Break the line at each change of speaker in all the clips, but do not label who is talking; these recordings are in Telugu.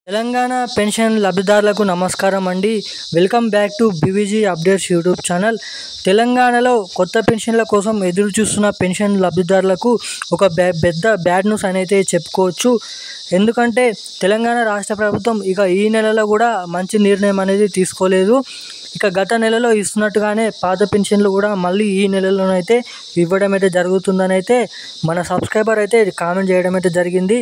తెలంగాణ పెన్షన్ లబ్ధిదారులకు నమస్కారం అండి. Welcome back to BVG updates YouTube channel. తెలంగాణలో కొత్త పెన్షన్ల కోసం ఎదురు చూస్తున్న పెన్షన్ లబ్ధిదారులకు ఒక పెద్ద బ్యాడ్ న్యూస్ అనేది చెప్పుకోవచ్చు. ఎందుకంటే తెలంగాణ రాష్ట్ర ప్రభుత్వం ఇక ఈ నెలలో కూడా మంచి నిర్ణయం అనేది తీసుకోలేదు. ఇక గత నెలలో ఇస్తున్నట్టుగానే పాత పెన్షన్లు కూడా మళ్ళీ ఈ నెలలోనైతే ఇవ్వడం అయితే జరుగుతుందని అయితే మన సబ్స్క్రైబర్ అయితే కామెంట్ చేయడం అయితే జరిగింది.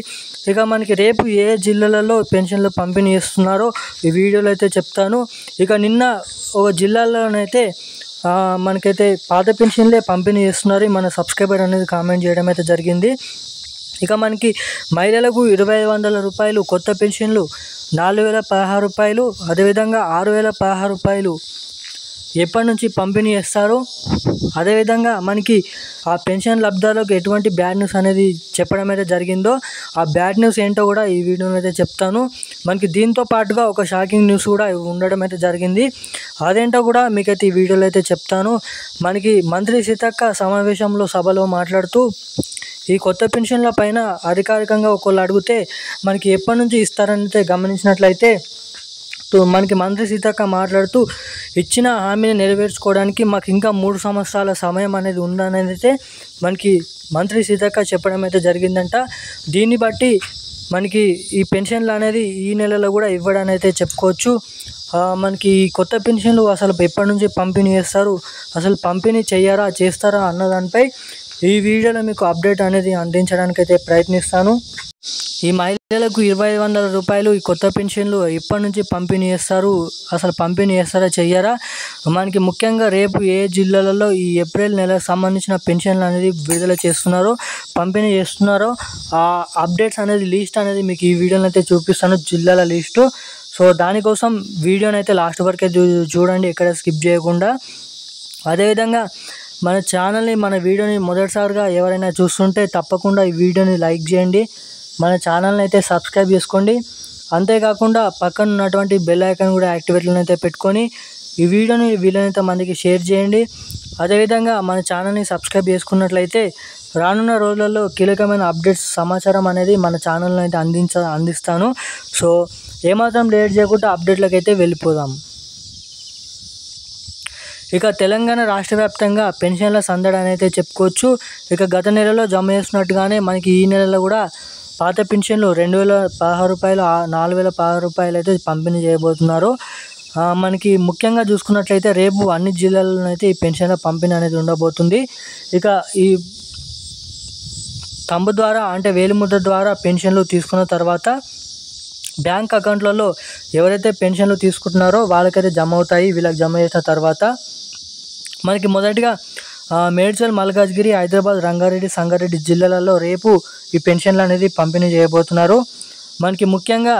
ఇక మనకి రేపు ఏ జిల్లాలలో పెన్షన్లు పంపిణీ చేస్తున్నారో ఈ వీడియోలో అయితే చెప్తాను. ఇక నిన్న ఒక జిల్లాలోనైతే మనకైతే పాత పెన్షన్లే పంపిణీ చేస్తున్నారు మన సబ్స్క్రైబర్ అనేది కామెంట్ చేయడం అయితే జరిగింది. ఇక మనకి మహిళలకు 2,500 రూపాయలు కొత్త పెన్షన్లు, 4,016 రూపాయలు, అదేవిధంగా 6,016 రూపాయలు ఎప్పటి నుంచి పంపిణీ చేస్తారో, అదేవిధంగా మనకి ఆ పెన్షన్ లబ్ధిదారులకు ఎటువంటి బ్యాడ్ న్యూస్ అనేది చెప్పడం అయితే జరిగిందో ఆ బ్యాడ్ న్యూస్ ఏంటో కూడా ఈ వీడియోలో అయితే చెప్తాను. మనకి దీంతో పాటుగా ఒక షాకింగ్ న్యూస్ కూడా ఉండడం అయితే జరిగింది. అదేంటో కూడా మీకైతే ఈ వీడియోలో అయితే చెప్తాను. మనకి మంత్రి సీతక్క సమావేశంలో సభలో మాట్లాడుతూ ఈ కొత్త పెన్షన్ల పైన అధికారికంగా ఒకళ్ళు అడిగితే మనకి ఎప్పటి నుంచి ఇస్తారని గమనించినట్లయితే మనకి మంత్రి సీతక్క మాట్లాడుతూ ఇచ్చిన హామీని నెరవేర్చుకోవడానికి మాకు ఇంకా 3 సంవత్సరాల సమయం అనేది ఉందనేది అయితే మనకి మంత్రి సీతక్క చెప్పడం అయితే జరిగిందంట. దీన్ని బట్టి మనకి ఈ పెన్షన్లు అనేది ఈ నెలలో కూడా ఇవ్వడానికి అయితే చెప్పుకోవచ్చు. మనకి ఈ కొత్త పెన్షన్లు అసలు ఎప్పటి నుంచి పంపిణీ చేస్తారు, అసలు పంపిణీ చేస్తారా అన్న దానిపై ఈ వీడియోలో మీకు అప్డేట్ అనేది అందించడానికి అయితే ప్రయత్నిస్తాను. ఈ మహిళలకు 2,500 రూపాయలు ఈ కొత్త పెన్షన్లు ఎప్పటి నుంచి పంపిణీ చేస్తారు, అసలు పంపిణీ చేస్తారా చెయ్యరా, మనకి ముఖ్యంగా రేపు ఏ జిల్లాలలో ఈ ఏప్రిల్ నెలకు సంబంధించిన పెన్షన్లు అనేది విడుదల చేస్తున్నారో, పంపిణీ చేస్తున్నారో ఆ అప్డేట్స్ అనేది లిస్ట్ అనేది మీకు ఈ వీడియోలో అయితే చూపిస్తాను, జిల్లాల లిస్టు. సో దానికోసం వీడియోని అయితే లాస్ట్ వరకే చూడండి, ఎక్కడ స్కిప్ చేయకుండా. అదేవిధంగా మన ఛానల్ని మన వీడియోని మొదటిసారిగా ఎవరైనా చూస్తుంటే తప్పకుండా ఈ వీడియోని లైక్ చేయండి, మన ఛానల్ని అయితే సబ్స్క్రైబ్ చేసుకోండి. అంతేకాకుండా పక్కన ఉన్నటువంటి బెల్ ఐకాన్ కూడా యాక్టివేట్లో అయితే పెట్టుకొని ఈ వీడియోని వీలైనంత మందికి షేర్ చేయండి. అదేవిధంగా మన ఛానల్ని సబ్స్క్రైబ్ చేసుకున్నట్లయితే రానున్న రోజులలో కీలకమైన అప్డేట్స్ సమాచారం అనేది మన ఛానల్లో అయితే అందిస్తాను. సో ఏమాత్రం లేట్ చేయకుండా అప్డేట్లకు అయితే వెళ్ళిపోదాం. ఇక తెలంగాణ రాష్ట్ర వ్యాప్తంగా పెన్షన్ల సందడి అనేది చెప్పుకోవచ్చు. ఇక గత నెలలో జమ చేస్తున్నట్టుగానే మనకి ఈ నెలలో కూడా పాత పెన్షన్లు 2,016 రూపాయలు, 4,016 రూపాయలు అయితే పంపిణీ చేయబోతున్నారు. మనకి ముఖ్యంగా చూసుకున్నట్లయితే రేపు అన్ని జిల్లాలలో అయితే ఈ పెన్షన్ల పంపిణీ అనేది ఉండబోతుంది. ఇక ఈ తంబు ద్వారా అంటే వేలిముద్ర ద్వారా పెన్షన్లు తీసుకున్న తర్వాత బ్యాంక్ అకౌంట్లలో ఎవరైతే పెన్షన్లు తీసుకుంటున్నారో వాళ్ళకైతే జమ అవుతాయి. వీళ్ళకి జమ చేసిన తర్వాత మనకి మొదటిగా మేడ్చల్, మల్కాజ్గిరి, హైదరాబాద్, రంగారెడ్డి, సంగారెడ్డి జిల్లాలలో రేపు ఈ పెన్షన్లు అనేది పంపిణీ చేయబోతున్నారు. మనకి ముఖ్యంగా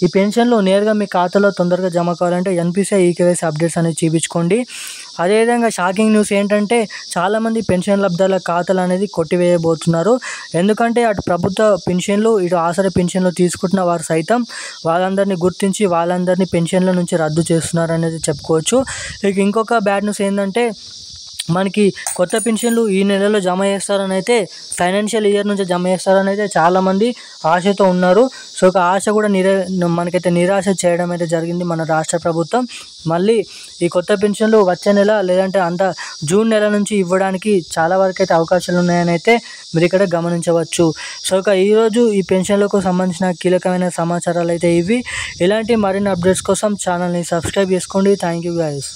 ఈ పెన్షన్లు నేరుగా మీ ఖాతాలో తొందరగా జమ కావాలంటే ఎన్పిసిఐ ఈకేవైసీ అప్డేట్స్ అనేది చూపించుకోండి. అదేవిధంగా షాకింగ్ న్యూస్ ఏంటంటే చాలామంది పెన్షన్ లబ్ధాల ఖాతాలు అనేది కొట్టివేయబోతున్నారు. ఎందుకంటే అటు ప్రభుత్వ పెన్షన్లు, ఇటు ఆసరా పెన్షన్లు తీసుకుంటున్న వారు సైతం వాళ్ళందరినీ గుర్తించి వాళ్ళందరినీ పెన్షన్ల నుంచి రద్దు చేస్తున్నారు అనేది చెప్పుకోవచ్చు. ఇక ఇంకొక బ్యాడ్ న్యూస్ ఏంటంటే మనకి కొత్త పెన్షన్లు ఈ నెలలో జమ చేస్తారని అయితే ఫైనాన్షియల్ ఇయర్ నుంచి జమ చేస్తారని అయితే చాలామంది ఆశతో ఉన్నారు. సో ఒక ఆశ కూడా మనకైతే నిరాశ చేయడం అయితే జరిగింది మన రాష్ట్ర ప్రభుత్వం. మళ్ళీ ఈ కొత్త పెన్షన్లు వచ్చే నెల లేదంటే జూన్ నెల నుంచి ఇవ్వడానికి చాలా వరకు అయితే అవకాశాలు ఉన్నాయని అయితే మీరు ఇక్కడ గమనించవచ్చు. సో ఇక ఈరోజు ఈ పెన్షన్లకు సంబంధించిన కీలకమైన సమాచారాలు అయితే ఇవి. ఇలాంటి మరిన్ని అప్డేట్స్ కోసం ఛానల్ని సబ్స్క్రైబ్ చేసుకోండి. Thank you guys.